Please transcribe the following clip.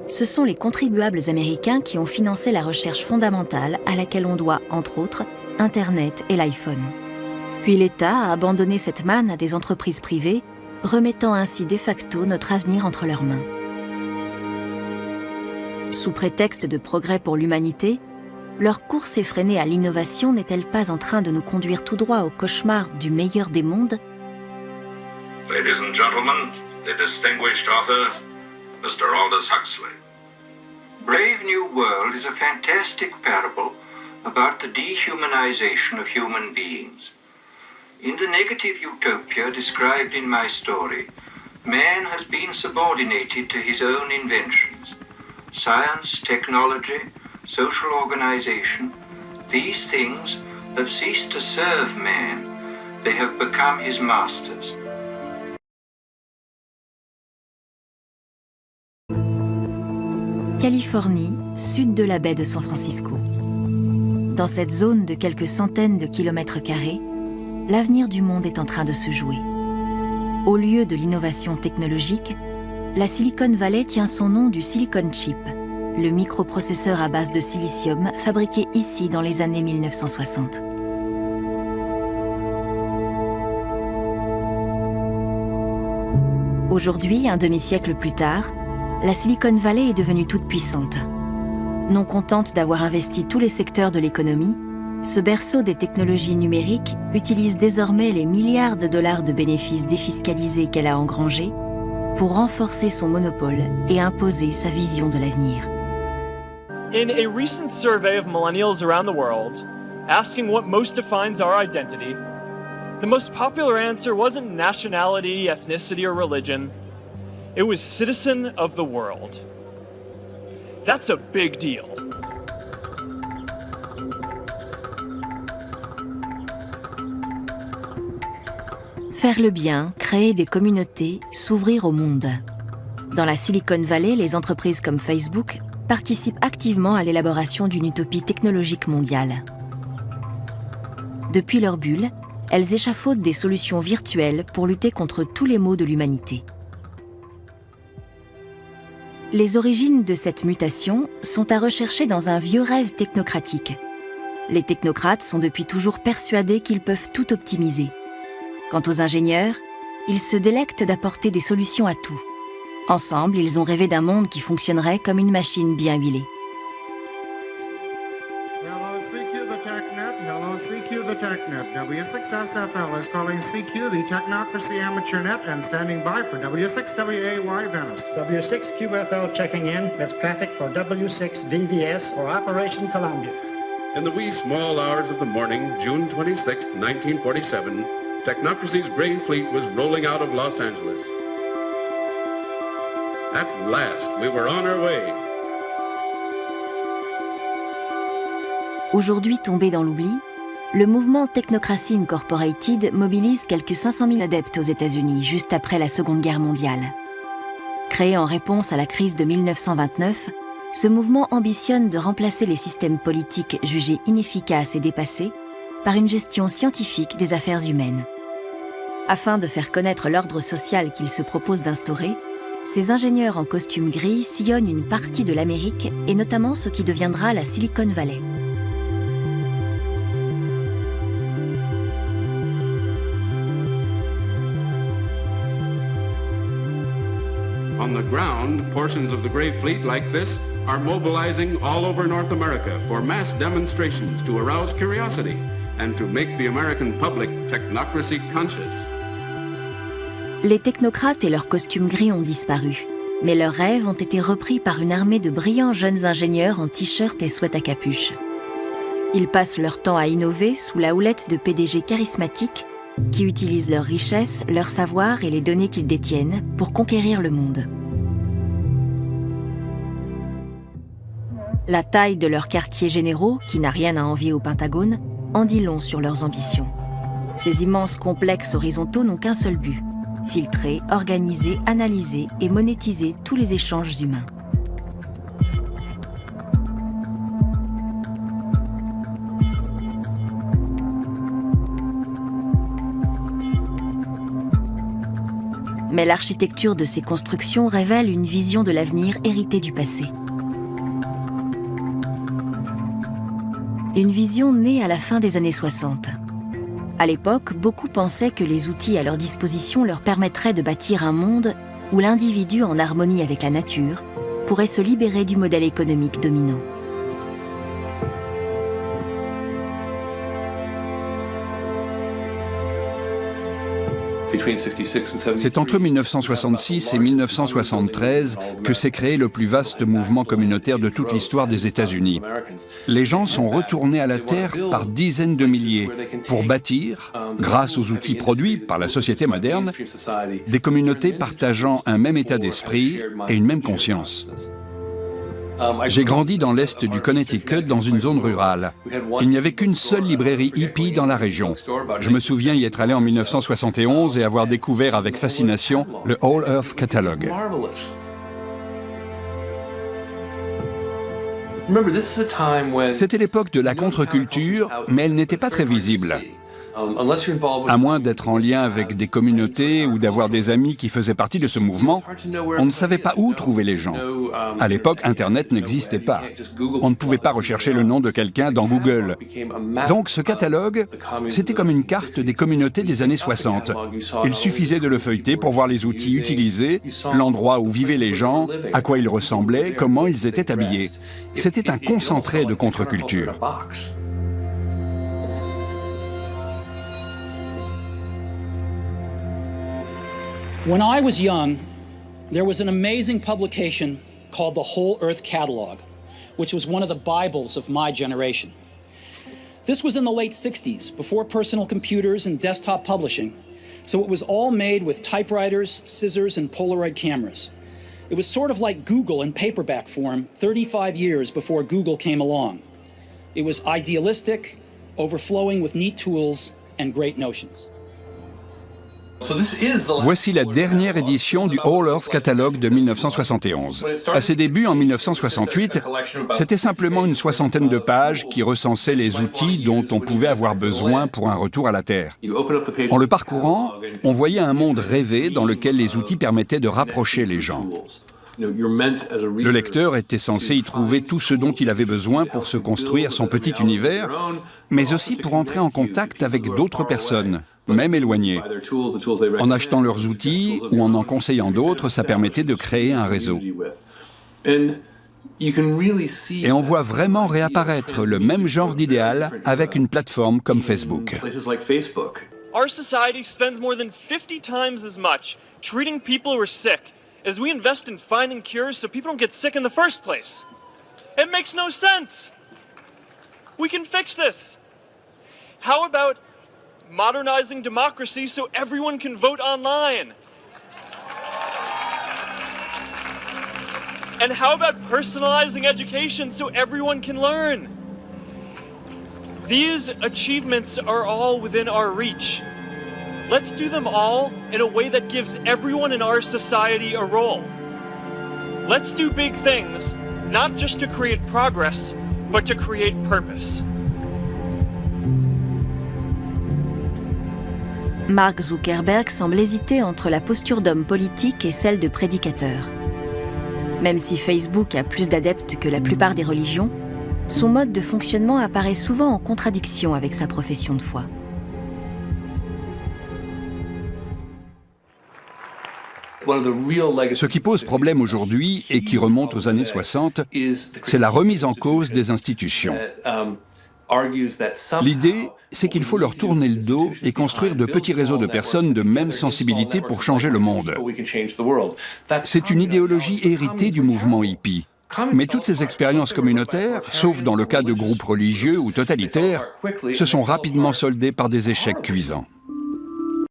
ce sont les contribuables américains qui ont financé la recherche fondamentale à laquelle on doit, entre autres, Internet et l'iPhone. Puis l'État a abandonné cette manne à des entreprises privées, remettant ainsi de facto notre avenir entre leurs mains. Sous prétexte de progrès pour l'humanité, leur course effrénée à l'innovation n'est-elle pas en train de nous conduire tout droit au cauchemar du meilleur des mondes? Ladies and gentlemen, the distinguished author, Mr. Aldous Huxley. Brave New World is a fantastic parable about the dehumanization of human beings. In the negative utopia described in my story, man has been subordinated to his own inventions. Science, technology, social organization, these things have ceased to serve man. They have become his masters. Californie, sud de la baie de San Francisco. Dans cette zone de quelques centaines de kilomètres carrés, l'avenir du monde est en train de se jouer. Au lieu de l'innovation technologique, la Silicon Valley tient son nom du Silicon Chip, le microprocesseur à base de silicium fabriqué ici dans les années 1960. Aujourd'hui, un demi-siècle plus tard, la Silicon Valley est devenue toute puissante. Non contente d'avoir investi tous les secteurs de l'économie, ce berceau des technologies numériques utilise désormais les milliards de dollars de bénéfices défiscalisés qu'elle a engrangés pour renforcer son monopole et imposer sa vision de l'avenir. In a recent survey of millennials around the world, asking what most defines our identity, the most popular answer wasn't nationality, ethnicity, or religion. It was citizen of the world. That's a big deal. Faire le bien, créer des communautés, s'ouvrir au monde. Dans la Silicon Valley, les entreprises comme Facebook participent activement à l'élaboration d'une utopie technologique mondiale. Depuis leur bulle, elles échafaudent des solutions virtuelles pour lutter contre tous les maux de l'humanité. Les origines de cette mutation sont à rechercher dans un vieux rêve technocratique. Les technocrates sont depuis toujours persuadés qu'ils peuvent tout optimiser. Quant aux ingénieurs, ils se délectent d'apporter des solutions à tout. Ensemble, ils ont rêvé d'un monde qui fonctionnerait comme une machine bien huilée. Hello, CQ, the TechNet. Hello, CQ, the TechNet. W6SFL is calling CQ, the Technocracy Amateur Net, and standing by for W6WAY Venice. W6QFL checking in with traffic for W6DVS for Operation Columbia. In the wee small hours of the morning, June 26, 1947, Technocracy's Gray Fleet was rolling out of Los Angeles. At last, we were on our way. Aujourd'hui tombé dans l'oubli, le mouvement Technocracy Incorporated mobilise quelques 500 000 adeptes aux États-Unis juste après la Seconde Guerre mondiale. Créé en réponse à la crise de 1929, ce mouvement ambitionne de remplacer les systèmes politiques jugés inefficaces et dépassés par une gestion scientifique des affaires humaines. Afin de faire connaître l'ordre social qu'il se propose d'instaurer, ces ingénieurs en costume gris sillonnent une partie de l'Amérique et notamment ce qui deviendra la Silicon Valley. On the ground, portions of the Gray Fleet like this are mobilizing all over North America for mass demonstrations to arouse curiosity and to make the American public technocracy conscious. Les technocrates et leurs costumes gris ont disparu, mais leurs rêves ont été repris par une armée de brillants jeunes ingénieurs en t-shirt et sweat à capuche. Ils passent leur temps à innover sous la houlette de PDG charismatiques qui utilisent leurs richesses, leur savoir et les données qu'ils détiennent pour conquérir le monde. La taille de leurs quartiers généraux, qui n'a rien à envier au Pentagone, en dit long sur leurs ambitions. Ces immenses complexes horizontaux n'ont qu'un seul but: filtrer, organiser, analyser et monétiser tous les échanges humains. Mais l'architecture de ces constructions révèle une vision de l'avenir héritée du passé. Une vision née à la fin des années 60. À l'époque, beaucoup pensaient que les outils à leur disposition leur permettraient de bâtir un monde où l'individu, en harmonie avec la nature, pourrait se libérer du modèle économique dominant. C'est entre 1966 et 1973 que s'est créé le plus vaste mouvement communautaire de toute l'histoire des États-Unis. Les gens sont retournés à la terre par dizaines de milliers pour bâtir, grâce aux outils produits par la société moderne, des communautés partageant un même état d'esprit et une même conscience. J'ai grandi dans l'est du Connecticut, dans une zone rurale. Il n'y avait qu'une seule librairie hippie dans la région. Je me souviens y être allé en 1971 et avoir découvert avec fascination le All Earth Catalogue. C'était l'époque de la contre-culture, mais elle n'était pas très visible. À moins d'être en lien avec des communautés ou d'avoir des amis qui faisaient partie de ce mouvement, on ne savait pas où trouver les gens. À l'époque, Internet n'existait pas. On ne pouvait pas rechercher le nom de quelqu'un dans Google. Donc ce catalogue, c'était comme une carte des communautés des années 60. Il suffisait de le feuilleter pour voir les outils utilisés, l'endroit où vivaient les gens, à quoi ils ressemblaient, comment ils étaient habillés. C'était un concentré de contre-culture. When I was young, there was an amazing publication called the Whole Earth Catalog, which was one of the Bibles of my generation. This was in the late 60s, before personal computers and desktop publishing, so it was all made with typewriters, scissors, and Polaroid cameras. It was sort of like Google in paperback form 35 years before Google came along. It was idealistic, overflowing with neat tools and great notions. Voici la dernière édition du All Earth Catalogue de 1971. À ses débuts, en 1968, c'était simplement une soixantaine de pages qui recensaient les outils dont on pouvait avoir besoin pour un retour à la Terre. En le parcourant, on voyait un monde rêvé dans lequel les outils permettaient de rapprocher les gens. Le lecteur était censé y trouver tout ce dont il avait besoin pour se construire son petit univers, mais aussi pour entrer en contact avec d'autres personnes, même éloignées. En achetant leurs outils ou en conseillant d'autres, ça permettait de créer un réseau. Et on voit vraiment réapparaître le même genre d'idéal avec une plateforme comme Facebook. Our society spends more than 50 times as much treating people who are sick as we invest in finding cures so people don't get sick in the first place. It makes no sense. We can fix this. How about modernizing democracy so everyone can vote online? And how about personalizing education so everyone can learn? These achievements are all within our reach. Let's do them all in a way that gives everyone in our society a role. Let's do big things, not just to create progress, but to create purpose. Mark Zuckerberg semble hésiter entre la posture d'homme politique et celle de prédicateur. Même si Facebook a plus d'adeptes que la plupart des religions, son mode de fonctionnement apparaît souvent en contradiction avec sa profession de foi. Ce qui pose problème aujourd'hui et qui remonte aux années 60, c'est la remise en cause des institutions. L'idée, c'est qu'il faut leur tourner le dos et construire de petits réseaux de personnes de même sensibilité pour changer le monde. C'est une idéologie héritée du mouvement hippie. Mais toutes ces expériences communautaires, sauf dans le cas de groupes religieux ou totalitaires, se sont rapidement soldées par des échecs cuisants.